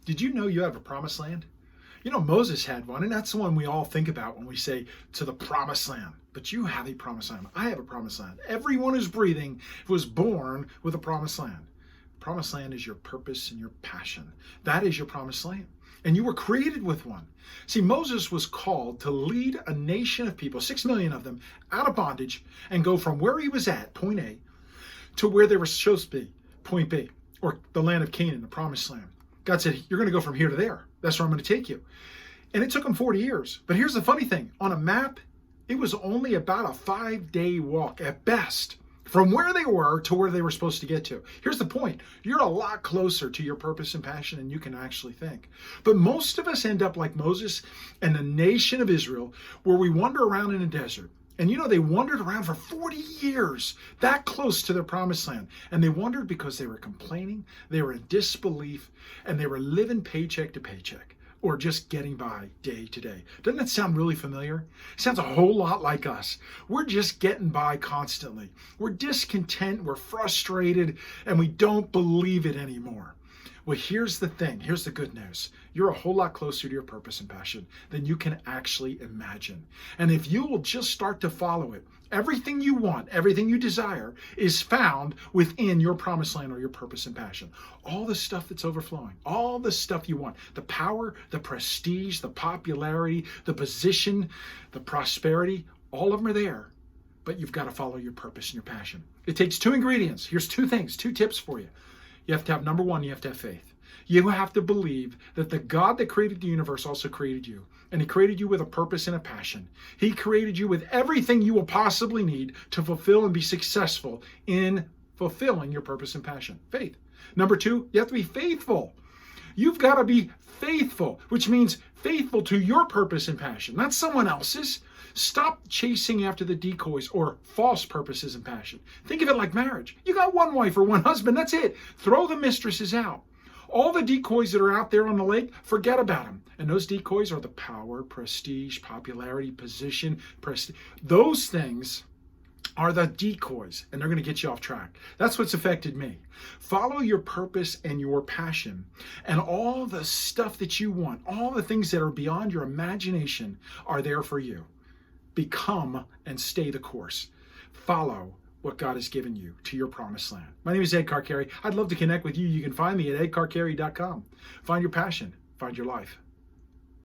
Did you know you have a promised land? You know, Moses had one, and that's the one we all think about when we say to the promised land. But you have a promised land. I have a promised land. Everyone who's breathing was born with a promised land. Promised land is your purpose and your passion. That is your promised land. And you were created with one. See, Moses was called to lead a nation of people, 6 million of them, out of bondage and go from where he was at, point A, to where they were supposed to be, point B, or the land of Canaan, the promised land. God said, you're going to go from here to there. That's where I'm going to take you. And it took them 40 years. But here's the funny thing. On a map, it was only about a 5-day walk at best from where they were to where they were supposed to get to. Here's the point. You're a lot closer to your purpose and passion than you can actually think. But most of us end up like Moses and the nation of Israel, where we wander around in a desert. And you know, they wandered around for 40 years, that close to their promised land. And they wandered because they were complaining, they were in disbelief, and they were living paycheck to paycheck, or just getting by day to day. Doesn't that sound really familiar? It sounds a whole lot like us. We're just getting by constantly. We're discontent, we're frustrated, and we don't believe it anymore. Well, here's the thing. Here's the good news. You're a whole lot closer to your purpose and passion than you can actually imagine. And if you will just start to follow it, everything you want, everything you desire is found within your promised land or your purpose and passion. All the stuff that's overflowing, all the stuff you want, the power, the prestige, the popularity, the position, the prosperity, all of them are there. But you've got to follow your purpose and your passion. It takes 2 ingredients. Here's 2 things, 2 tips for you. You have to have, number 1, you have to have faith. You have to believe that the God that created the universe also created you. And he created you with a purpose and a passion. He created you with everything you will possibly need to fulfill and be successful in fulfilling your purpose and passion. Faith. Number 2, you have to be faithful. You've got to be faithful, which means faithful to your purpose and passion, not someone else's. Stop chasing after the decoys or false purposes and passion. Think of it like marriage. You got one wife or one husband, that's it. Throw the mistresses out. All the decoys that are out there on the lake, forget about them. And those decoys are the power, prestige, popularity, position, those things are the decoys, and they're going to get you off track. That's what's affected me. Follow your purpose and your passion, and all the stuff that you want, all the things that are beyond your imagination are there for you. Become and stay the course. Follow what God has given you to your promised land. My name is Ed Carcarey. I'd love to connect with you. You can find me at edcarcarey.com. Find your passion. Find your life.